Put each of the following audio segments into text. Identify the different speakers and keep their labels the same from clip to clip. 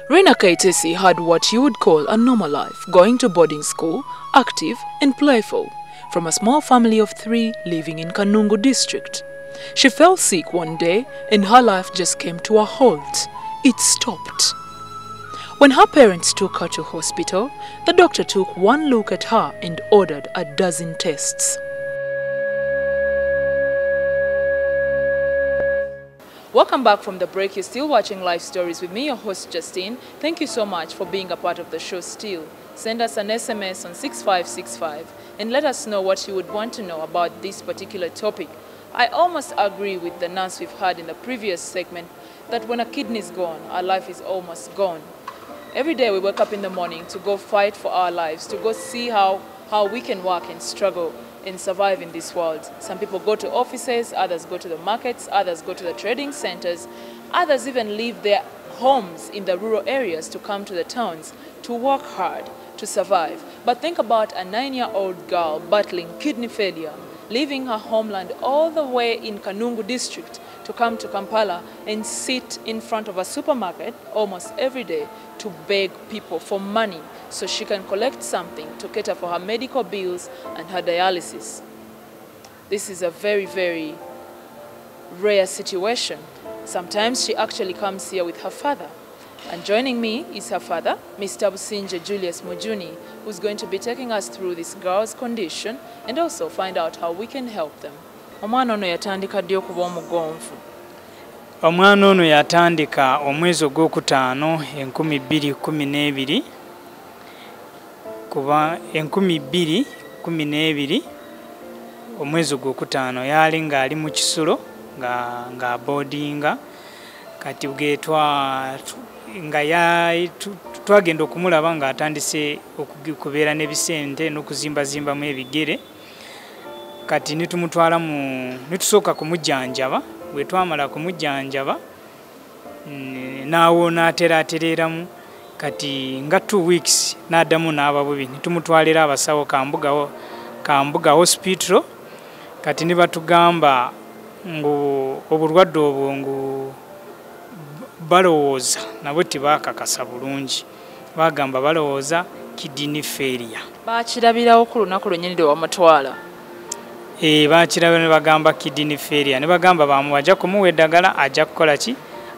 Speaker 1: Reena Kesi had what you would call a normal life, going to boarding school, active and playful, from a small family of 3 living in Kanungu district. She fell sick one day and her life just came to a halt. It stopped. When her parents took her to hospital, the doctor took one look at her and ordered a dozen tests. Welcome back from the break. You're still watching Life Stories with me, your host Justine. Thank you so much for being a part of the show still. Send us an SMS on 6565 and let us know what you would want to know about this particular topic. I almost agree with the nurse we've had in the previous segment that when a kidney is gone, our life is almost gone. Every day we wake up in the morning to go fight for our lives, to go see how we can work and struggle and survive in this world. Some people go to offices, others go to the markets, others go to the trading centers, others even leave their homes in the rural areas to come to the towns to work hard to survive. But think about a 9-year-old girl battling kidney failure, leaving her homeland all the way in Kanungu district to come to Kampala and sit in front of a supermarket almost every day to beg people for money so she can collect something to cater for her medical bills and her dialysis. This is a very, very rare situation. Sometimes she actually comes here with her father. And joining me is her father, Mr. Businje Julius Mujuni, who's going to be taking us through this girl's condition and also find out how we can help them. Omwana ono yatandika ddi okuba omugonvu?
Speaker 2: Omwana ono yatandika omwezi ogwokutaano 2012 kuba 2012 omwezi ogwokutaano yali ng'ali mu kisulo nga boardinga kati twagenda okumulaba ng'atandise okubeera n'ebisente n'okuzimbamu ebigere kati nitusooka kumujjanjaba bwe twamala kumujjanjaba naawo n'ateraateramu kati nga 2 weeks n'addamu n'aba bubi nitumutwalira abasawo Kambuga hospital kati ne batugamba ngu obulwadde obwo ngu balowooza nabo tibakakasa bulungi bagamba balowooza kidney failure.
Speaker 1: Bakirabirawo ku lunaku lwennyini lwe wamutwala?
Speaker 2: Bakirabira ne bagamba kidney failure, ne bagamba bajja kumuwa eddagala ajja kukola ki?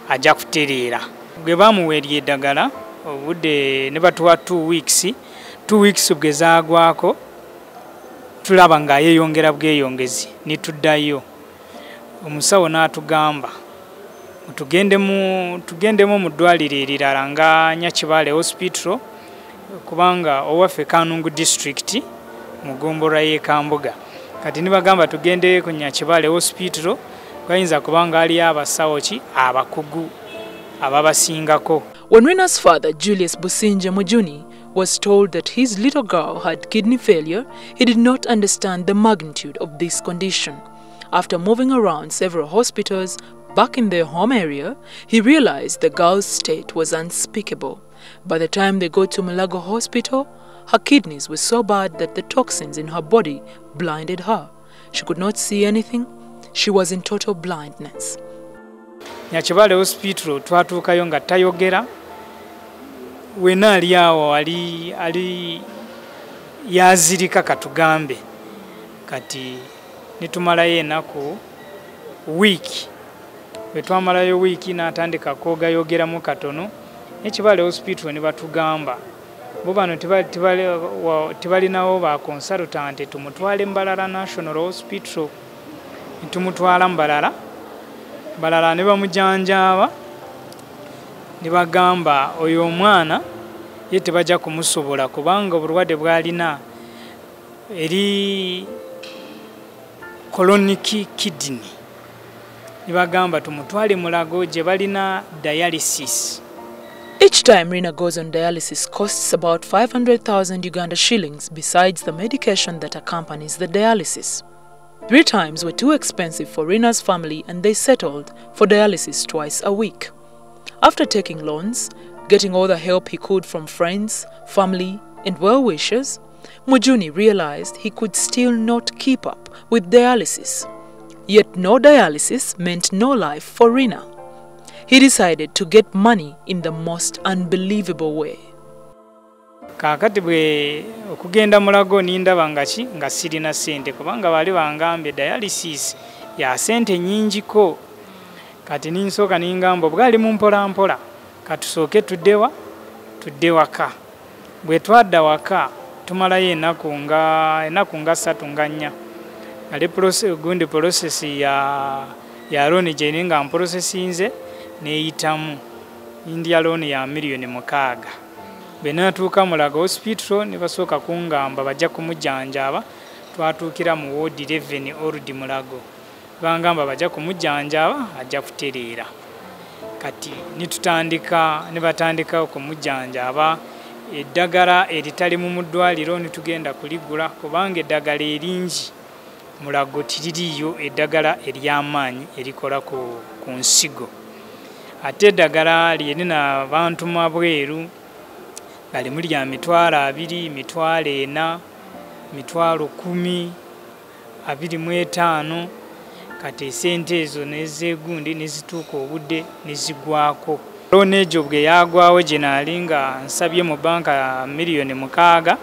Speaker 2: Ajja kutereera. Bwe bamuweerya eddagala obudde ne batuwa 2 weeks bwe zaagwako tulaba nga yeeyongera bweyongezi nituddayo. Omusawo n'atugamba tugendemu mu ddwaliro erirala nga Nyakibaale hospital kubanga owaffe Kanungu district mu ggombolola y'e Kambuga. Kati nibagamba tugende ku Nyakibaale hospital kayinza kubanga ali abasawo ki abakugu ababasingako.
Speaker 1: When Reena's father, Julius Businje Mujuni, was told that his little girl had kidney failure, he did not understand the magnitude of this condition. After moving around several hospitals back in their home area, he realized the girl's state was unspeakable. By the time they got to Mulago Hospital, her kidneys were so bad that the toxins in her body blinded her. She could not see anything. She was in total blindness.
Speaker 2: Nyakibaale hospital twatuukayo nga tayogera. Wena ali awo ali yazirika katugambe. Kati nitumalayo ennaku wiiki. Bwe twamalayo wiiki n'atandika kwogayogeramu katono. Nyakibaale hospital ne batugamba bo bano tibalinawo ba consultant tumutwale Mbalala National Hospital. Tumutwala Mbalala ne bamujjanjaba ne bagamba oyo omwana ye tebajja kumusobola kubanga obulwadde bw'alina eri chronic kidney. Ne bagamba tumutwale Mulago gye balina dialysis.
Speaker 1: Each time Reena goes on dialysis costs about 500,000 Uganda shillings besides the medication that accompanies the dialysis. 3 times were too expensive for Reena's family and they settled for dialysis twice a week. After taking loans, getting all the help he could from friends, family and well-wishers, Mujuni realized he could still not keep up with dialysis. Yet no dialysis meant no life for Reena. he decided to get money in the most unbelievable way.
Speaker 2: Kakati bwe okugenda mulago nindaba nga sirina sente kubanga bali bangambye dialysis ya sente nyingiko. Kati ninsoka ningamba bwali mu mpola katusooke tudde waka. Bwe twadda waka tumalayo ennaku nga 3 nga 4. Ali gundi process ya loan gye nga processinze neyitamu India loan ya milioni 6. Bwe natuuka Mulago hospital ne basooka kungamba bajja kumujjanjaba. Twatuukira mu ward 11 Old Mulago. Bangamba bajja kumujjanjaba ajja kutereera. Kati ne batandika okumujjanjaba. Eddagala eritali mu ddwaliro nitugenda kuligula kubanga eddagala eringi Mulago tiririyo eddagala ery'amaanyi erikola ku nsigo. Ate eddagala lyerina abantu mabweru galimu lya 20,000, 40,000, 10,000, 25. Kati esente ezo nezegundi nezituuka obudde nezigwako. Loan ejo bwe yagwawo gye naali nga nsabye mu banka milioni 6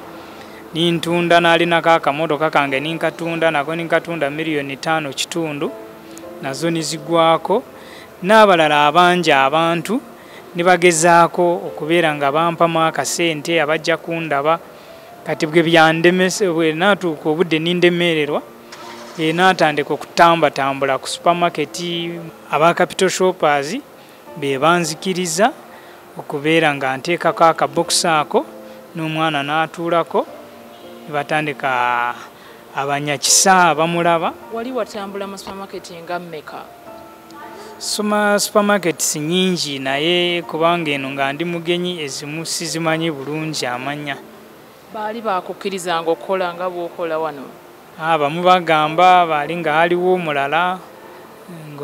Speaker 2: nintunda nalinako akamotoka kange ninkatunda nako ninkatunda milioni 5.5 nazo nizigwako. N'abalala abangi abantu nibagezaako okubeera nga bampamu akasente abajja kundaba. Kati bwe byandemese bwe natuuka obudde nindemererwa natandika okutambatambula ku supermarket. Aba capital shoppers be banzikiriza okubeera nga nteekako akabox ako n'omwana n'atuulako batandika abanyakisa bamulaba.
Speaker 1: Wali watambula mu supermarket nga mmeka?
Speaker 2: Supermarkets nyingi naye kubanga eno nga ndi mugenyi ezimu sizimanyi bulungi amanya.
Speaker 1: Baali bakukkirizanga okukola nga bw'okola wano?
Speaker 2: Abamu bagamba baali nga haliwo omulala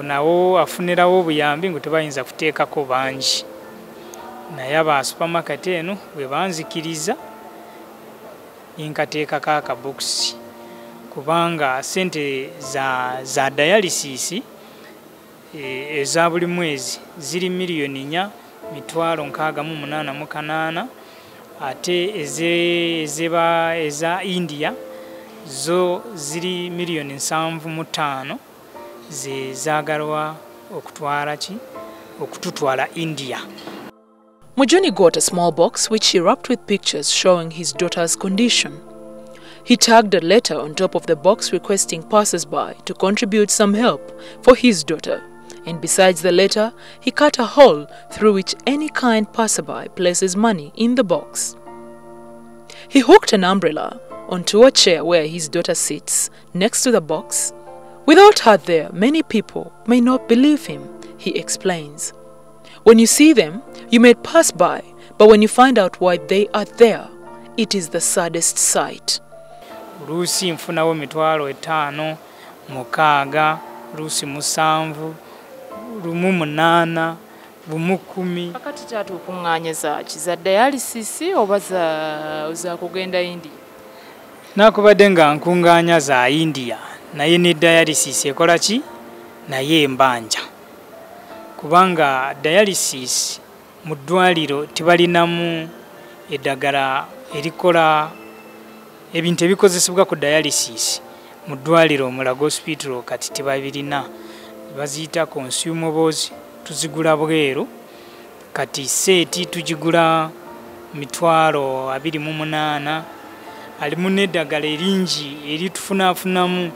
Speaker 2: nawo afunirawo obuyambi ngo tebayinza kuteekako bangi. Naye aba supermarket eno bwe banzikiriza nkateekako akabox kubanga sente za dialysis eza buli mwezi ziri milioni 4,688. Ate eza India zo ziri milioni 7.5 zagalwa okututwala India.
Speaker 1: Mujuni got a small box which he wrapped with pictures showing his daughter's condition. He tagged a letter on top of the box requesting passers-by to contribute some help for his daughter. And besides the letter, he cut a hole through which any kind passerby places money in the box. He hooked an umbrella onto a chair where his daughter sits next to the box. Without her there, many people may not believe him, he explains. When you see them, you may pass by, but when you find out why they are there, it is the saddest sight.
Speaker 2: Lusi mfunawo 5,000, 6, lusi 7, 8, 10.
Speaker 1: Kakati taatu okunganyeza kiza dialysis oba za kugenda India?
Speaker 2: Nakubadde nga nkunganya za India naye ne dialysis ekola ki naye embanja. Kubanga dialysis mu ddwaliro tibalinamu eddagala erikola ebintu ebikozesebwa ku dialysis mu ddwaliro Mulago hospital kati tebabirina. Baziyita consumables tuzigula bweru. Kati seti tugigula 28,000. Alimu n'eddagala eringi eritufunaafunamu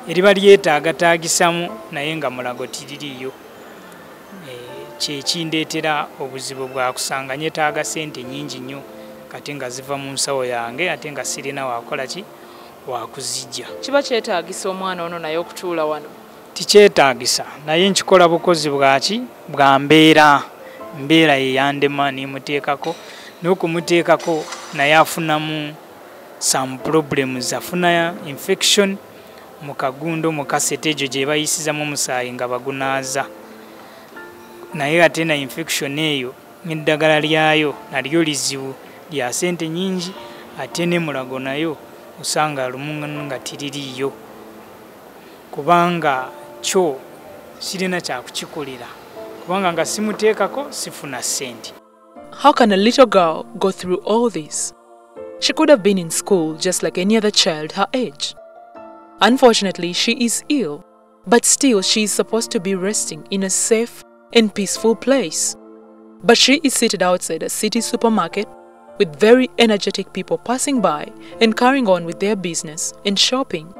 Speaker 2: eriba lyetaagatagisamu naye nga Mulago tiririyo. Kyekindeetera obuzibu bwa kusanga nyetaaga sente nyingi nnyo kati nga ziva mu nsawo yange ate nga sirina wakola ki wakuzijja.
Speaker 1: Kiba kyetaagisa omwana ono naye okutuula wano?
Speaker 2: Tikyetaagisa naye nkikola bukozi bwaki bwa mbeera ye yandema nimuteekako n'okumuteekako naye afunamu some problems. Afuna infection mu kagundo mu kasete egyo gye bayisizamu omusaayi nga bagunaaza. Naye ate na infection eyo n'eddagala lyayo nalyo lizibu lya sente nyingi ate ne Mulago nayo osanga lumu nga tiririyo kubanga kyo sirina kyakukikolera kubanga nga simuteekako sifuna ssente.
Speaker 1: How can a little girl go through all this? She could have been in school just like any other child her age. Unfortunately, she is ill, but still she is supposed to be resting in a safe and peaceful place. But she is seated outside a city supermarket with very energetic people passing by and carrying on with their business and shopping.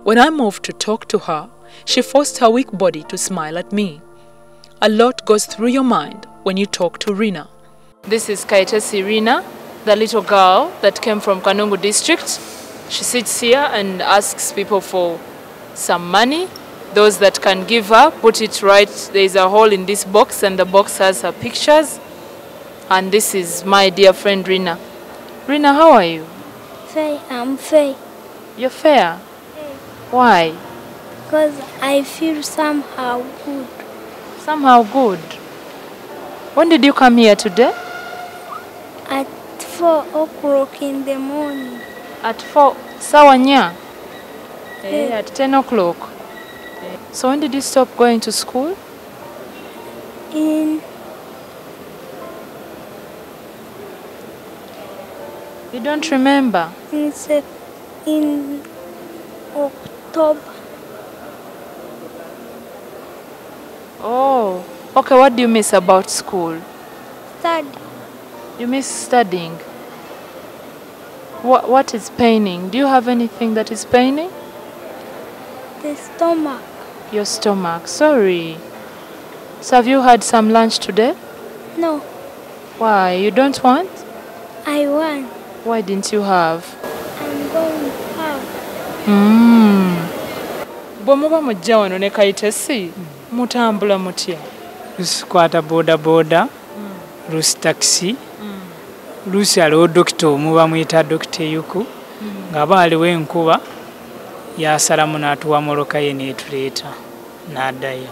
Speaker 1: When I moved to talk to her, she forced her weak body to smile at me. A lot goes through your mind when you talk to Reena. This is Reena, the little girl that came from Kanungu district. She sits here and asks people for some money. Those that can give her, put it right. There is a hole in this box and the box has her pictures. And this is my dear friend Reena. Reena, how are you?
Speaker 3: Fair, I'm fair.
Speaker 1: You're fair? Why?
Speaker 3: Because I feel somehow good.
Speaker 1: Somehow good. When did you come here today?
Speaker 3: At 4 o'clock in the morning.
Speaker 1: At 4? Sawanya? At 10 o'clock. So when did you stop going to school?
Speaker 3: In
Speaker 1: You don't remember?
Speaker 3: in October.
Speaker 1: Oh, okay. What do you miss about school?
Speaker 3: Study.
Speaker 1: You miss studying. What is paining? Do you have anything that is paining?
Speaker 3: The stomach.
Speaker 1: Your stomach. Sorry. So have you had some lunch today?
Speaker 3: No,
Speaker 1: Why? You don't want?
Speaker 3: I want.
Speaker 1: Why didn't you have?
Speaker 3: I'm going out.
Speaker 1: Bwe muba mujja wano ne Kaitesi, mutambula mutya?
Speaker 2: Tukwata boda boda, luusi taxi, luusi aliwo dokita omuba muyita dokita yuku, ng'aba aliwo enkuba yasalamu n'atuwa moloka ye n'etuleeta n'addayo.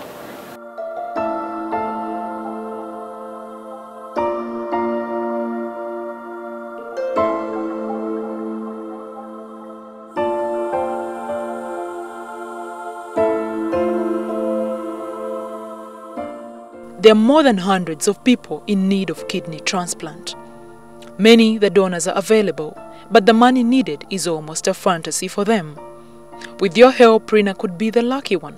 Speaker 1: There are more than hundreds of people in need of kidney transplant. Many the donors are available, but the money needed is almost a fantasy for them. With your help, Reena could be the lucky one.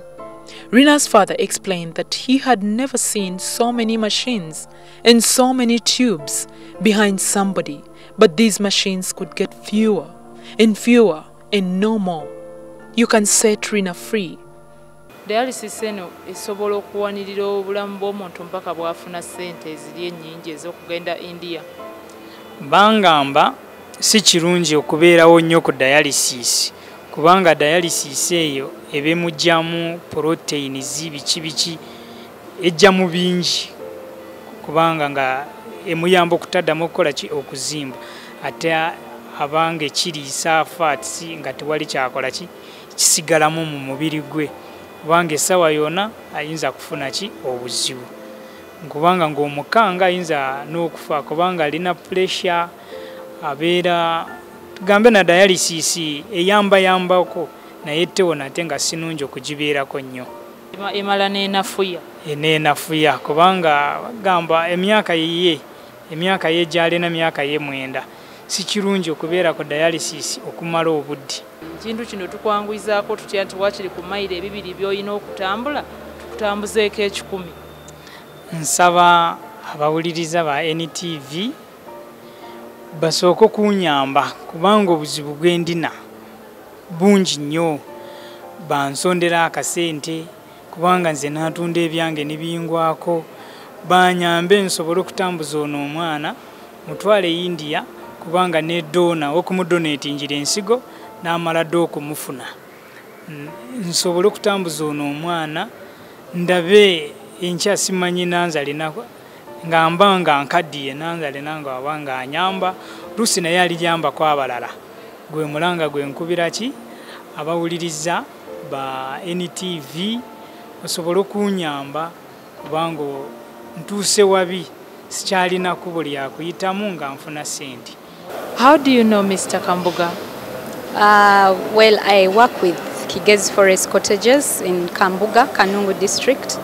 Speaker 1: Reena's father explained that he had never seen so many machines and so many tubes behind somebody, but these machines could get fewer and no more. You can set Reena free. Dialysis eno esobola okuwanirira obulamu bw'omuntu mpaka bw'afuna ssente eziri ennyingi ez'okugenda India.
Speaker 2: Bangamba si kirungi okubeerawo nnyo ku dialysis kubanga dialysis eyo ebemujjamu proteins biki ejjamu bingi kubanga nga emuyamba okutaddamu okukola ki okuzimba ate abange kiriisa fats nga tewali kyakola ki kisigalamu mu mubiri gwe kubanga essaawa yonna ayinza kufuna ki obuzibu kubanga ng'omukanga ayinza n'okufa kubanga alina pressure abeera tugambe na dialysis eyambayambako naye tewona ate nga sinungi okugibeerako nnyo
Speaker 1: Emala n'enafuya.
Speaker 2: N'enafuya kubanga bagamba emyaka ye gy'alina myaka ye 9 si kirungi okubeera ku dialysis okumala obudde.
Speaker 1: Ekintu kino tukwanguyizaako tutya nti wakiri ku mayiro 2 by'olina okutambula tukutambuzeeko 10.
Speaker 2: Nsaba abawuliriza ba NTV basooka okunyamba kubanga obuzibu bwe ndina bungi nnyo bansondera akasente kubanga nze natunda ebyange nebiyingwako banyambe nsobole okutambuza ono omwana mutwale India kubanga ne dona okumudonatingira ensigo n'amala ddo okumufuna nsobole okutambuza ono omwana ndabe enkya simanyi nanzalina ngamba nga nkaddiye nanzalina nga wabanga anyamba lusi naye alijambako abalala gwe mulanga gwe nkubira ki abawuliriza ba NTV osobole okunyamba kubanga ntuuse wabi sikyalina kubo lyakuyitamu nga nfuna sente.
Speaker 1: How do you know Mr. Kambuga?
Speaker 4: Well, I work with Kigezi Forest Cottages in Kambuga, Kanungu district.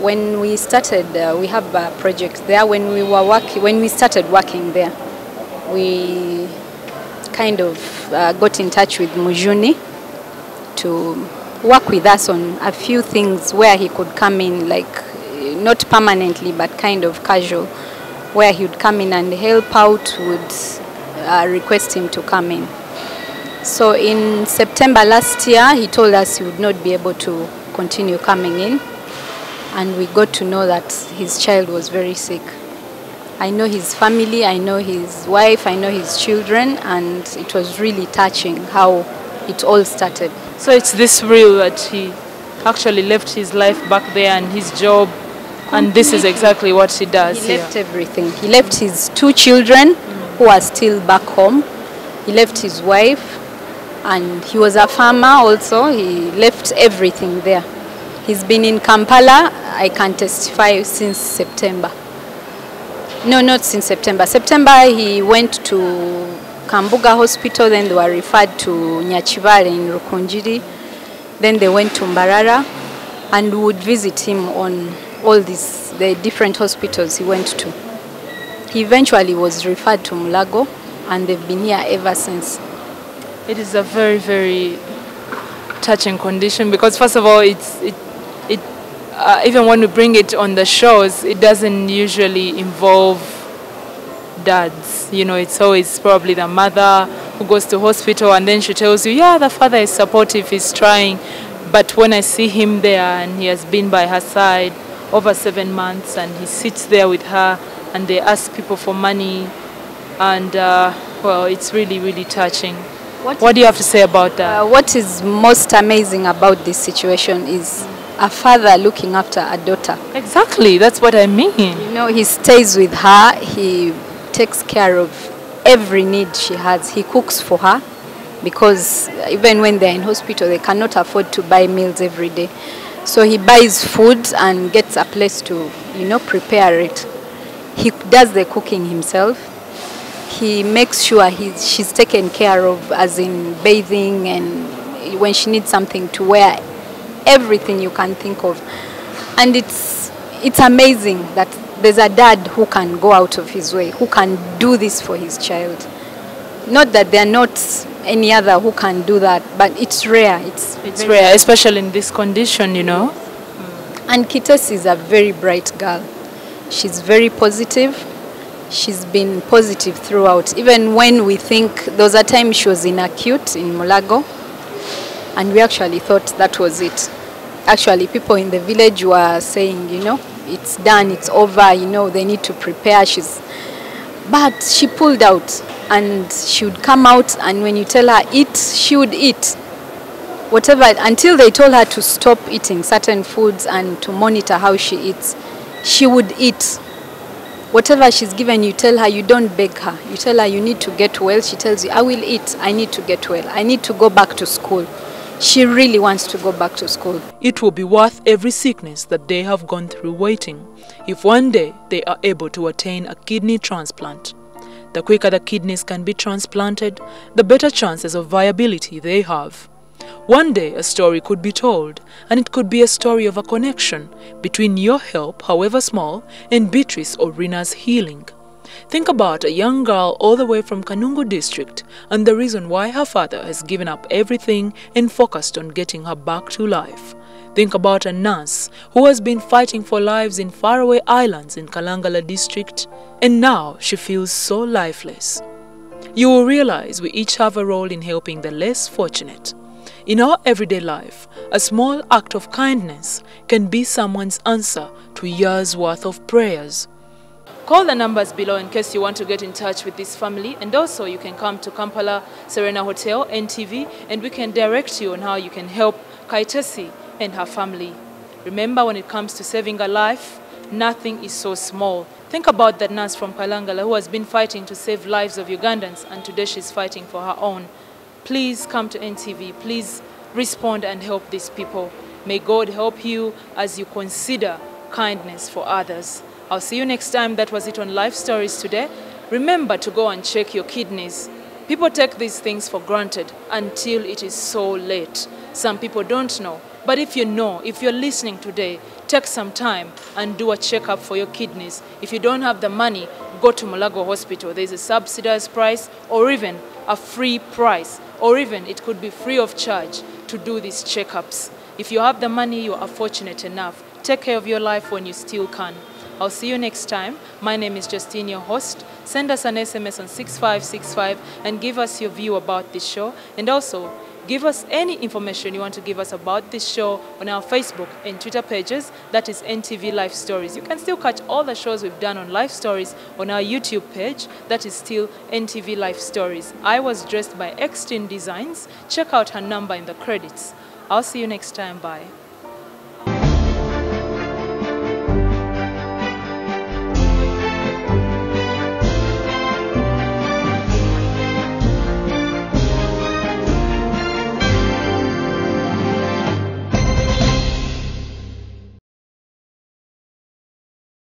Speaker 4: when we started, we have a project there. When we started working there, we kind of got in touch with Mujuni to work with us on a few things where he could come in, like not permanently but kind of casual, where he would come in and help out, would request him to come in. So in September last year, he told us he would not be able to continue coming in, and we got to know that his child was very sick. I know his family, I know his wife, I know his children, and it was really touching how it all started.
Speaker 1: So it's this real that he actually left his life back there and his job, and this is exactly what he does
Speaker 4: here. He left everything. He left his 2 children who are still back home. He left his wife, and he was a farmer also. He left everything there. He's been in Kampala, I can testify, since September. No, not since September. September he went to Kambuga Hospital, then they were referred to Nyachivale in Rukunjiri. Then they went to Mbarara, and we would visit him on all the different hospitals he went to. He eventually was referred to Mulago, and they've been here ever since.
Speaker 1: It is a very, very touching condition, because first of all, even when we bring it on the shows, it doesn't usually involve dads. You know, it's always probably the mother who goes to hospital, and then she tells you, yeah, the father is supportive, he's trying. But when I see him there, and he has been by her side over 7 months, and he sits there with her, and they ask people for money, and well, it's really, really touching. What do you have to say about that?
Speaker 4: What is most amazing about this situation is a father looking after a daughter.
Speaker 1: Exactly, that's what I mean.
Speaker 4: You know, he stays with her, he takes care of every need she has. He cooks for her, because even when they're in hospital, they cannot afford to buy meals every day. So he buys food and gets a place to, you know, prepare it. He does the cooking himself. He makes sure she's taken care of, as in bathing, and when she needs something to wear, everything you can think of. And it's amazing that there's a dad who can go out of his way, who can do this for his child. Not that there are not any other who can do that, but it's rare. It's
Speaker 1: rare, especially in this condition, you know.
Speaker 4: And Kitesi is a very bright girl. She's very positive. She's been positive throughout. Even when we think, there was a time she was in acute in Mulago, and we actually thought that was it. Actually, people in the village were saying, you know, it's done, it's over, you know, they need to prepare. But she pulled out, and she would come out, and when you tell her eat, she would eat. Whatever, until they told her to stop eating certain foods and to monitor how she eats, she would eat. Whatever she's given, you tell her, you don't beg her. You tell her you need to get well. She tells you, I will eat, I need to get well. I need to go back to school. She really wants to go back to school.
Speaker 1: It will be worth every sickness that they have gone through waiting if one day they are able to attain a kidney transplant. The quicker the kidneys can be transplanted, the better chances of viability they have. One day a story could be told, and it could be a story of a connection between your help, however small, and Beatrice or Reena's healing. Think about a young girl all the way from Kanungu district and the reason why her father has given up everything and focused on getting her back to life. Think about a nurse who has been fighting for lives in faraway islands in Kalangala district, and now she feels so lifeless. You will realize we each have a role in helping the less fortunate. In our everyday life, a small act of kindness can be someone's answer to years' worth of prayers. Call the numbers below in case you want to get in touch with this family, and also you can come to Kampala Serena Hotel, NTV, and we can direct you on how you can help Kaitesi and her family. Remember, when it comes to saving a life, nothing is so small. Think about that nurse from Kalangala who has been fighting to save lives of Ugandans, and today she's fighting for her own. Please come to NTV. Please respond and help these people. May God help you as you consider kindness for others. I'll see you next time. That was it on Life Stories today. Remember to go and check your kidneys. People take these things for granted until it is so late. Some people don't know. But if you know, if you're listening today, take some time and do a checkup for your kidneys. If you don't have the money, go to Mulago Hospital. There's a subsidized price or even a free price, or even it could be free of charge to do these checkups. If you have the money, you are fortunate enough. Take care of your life when you still can. I'll see you next time. My name is Justine, your host. Send us an SMS on 6565 and give us your view about this show. And also, give us any information you want to give us about this show on our Facebook and Twitter pages. That is NTV Life Stories. You can still catch all the shows we've done on Life Stories on our YouTube page. That is still NTV Life Stories. I was dressed by Extin Designs. Check out her number in the credits. I'll see you next time. Bye.